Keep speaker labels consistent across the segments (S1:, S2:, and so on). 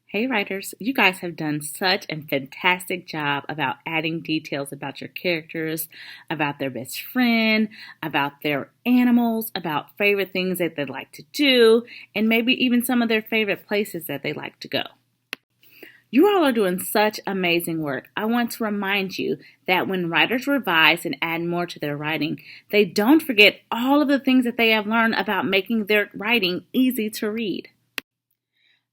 S1: Hey writers, you guys have done such a fantastic job about adding details about your characters, about their best friend, about their animals, about favorite things that they like to do, and maybe even some of their favorite places that they like to go. You all are doing such amazing work. I want to remind you that when writers revise and add more to their writing, they don't forget all of the things that they have learned about making their writing easy to read.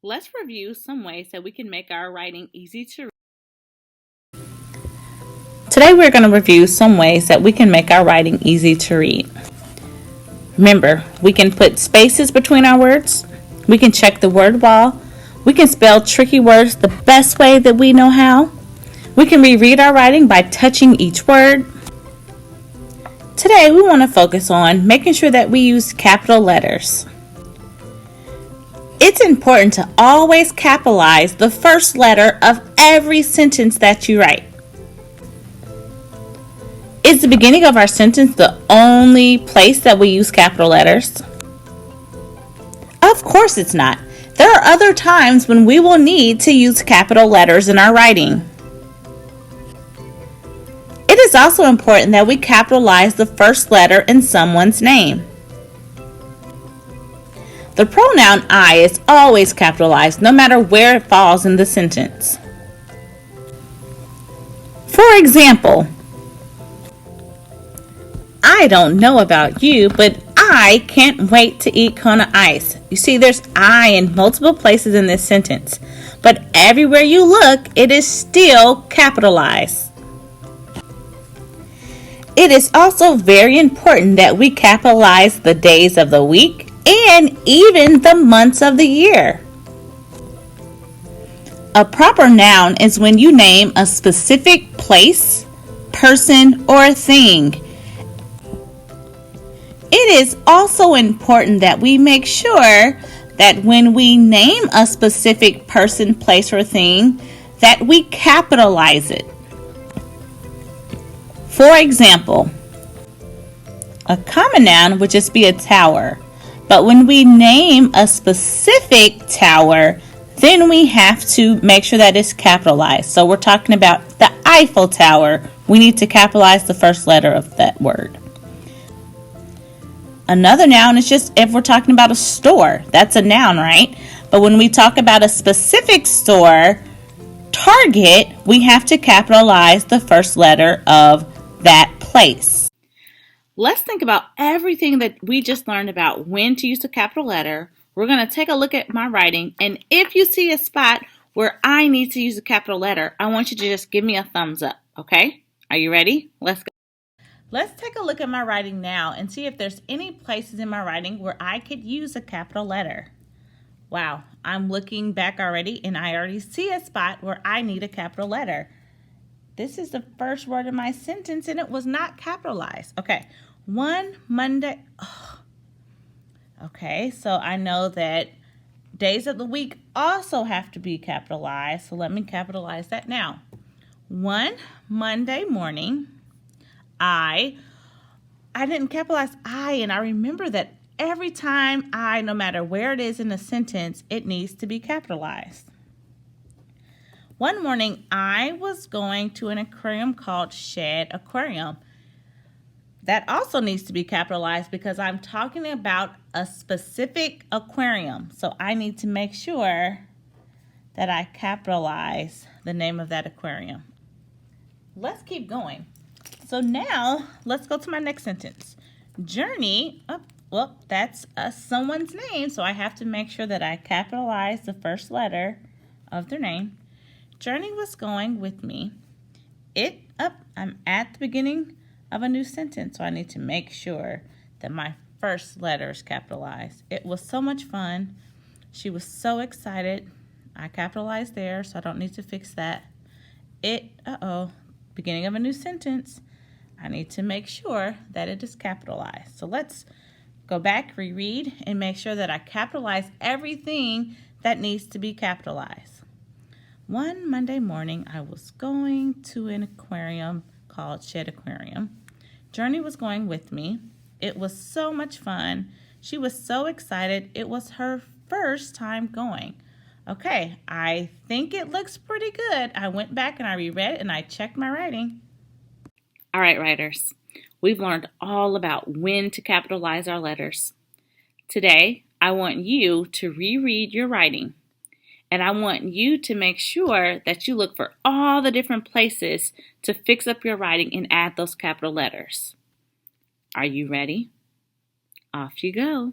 S1: Let's review some ways that we can make our writing easy to read. Today we're going to review some ways that we can make our writing easy to read. Remember, we can put spaces between our words. We can check the word wall. We can spell tricky words the best way that we know how. We can reread our writing by touching each word. Today we want to focus on making sure that we use capital letters. It's important to always capitalize the first letter of every sentence that you write. Is the beginning of our sentence the only place that we use capital letters? Of course it's not. There are other times when we will need to use capital letters in our writing. It is also important that we capitalize the first letter in someone's name. The pronoun I is always capitalized, no matter where it falls in the sentence. For example, I don't know about you, but I can't wait to eat Kona ice. You see, there's I in multiple places in this sentence, but everywhere you look, it is still capitalized. It is also very important that we capitalize the days of the week and even the months of the year. A proper noun is when you name a specific place, person, or thing. It is also important that we make sure that when we name a specific person, place, or thing, that we capitalize it. For example, a common noun would just be a tower. But when we name a specific tower, then we have to make sure that it's capitalized. So we're talking about the Eiffel Tower. We need to capitalize the first letter of that word. Another noun is just if we're talking about a store. That's a noun, right? But when we talk about a specific store, Target, we have to capitalize the first letter of that place. Let's think about everything that we just learned about when to use a capital letter. We're going to take a look at my writing, and if you see a spot where I need to use a capital letter, I want you to just give me a thumbs up, okay? Are you ready? Let's go. Let's take a look at my writing now and see if there's any places in my writing where I could use a capital letter. Wow, I'm looking back already, and I already see a spot where I need a capital letter. This is the first word in my sentence, and it was not capitalized. Okay, one Monday. Oh. Okay, so I know that days of the week also have to be capitalized, so let me capitalize that now. One Monday morning, I didn't capitalize I, and I remember that every time I, no matter where it is in the sentence, it needs to be capitalized. One morning, I was going to an aquarium called Shedd Aquarium. That also needs to be capitalized because I'm talking about a specific aquarium. So I need to make sure that I capitalize the name of that aquarium. Let's keep going. So now, let's go to my next sentence. Journey, well, that's someone's name, so I have to make sure that I capitalize the first letter of their name. Journey was going with me. I'm at the beginning of a new sentence, so I need to make sure that my first letter is capitalized. It was so much fun. She was so excited. I capitalized there, so I don't need to fix that. Beginning of a new sentence. I need to make sure that it is capitalized. So let's go back, reread, and make sure that I capitalize everything that needs to be capitalized. One Monday morning, I was going to an aquarium called Shedd Aquarium. Journey was going with me. It was so much fun. She was so excited. It was her first time going. Okay, I think it looks pretty good. I went back and I reread it and I checked my writing. All right, writers, we've learned all about when to capitalize our letters. Today, I want you to reread your writing, and I want you to make sure that you look for all the different places to fix up your writing and add those capital letters. Are you ready? Off you go.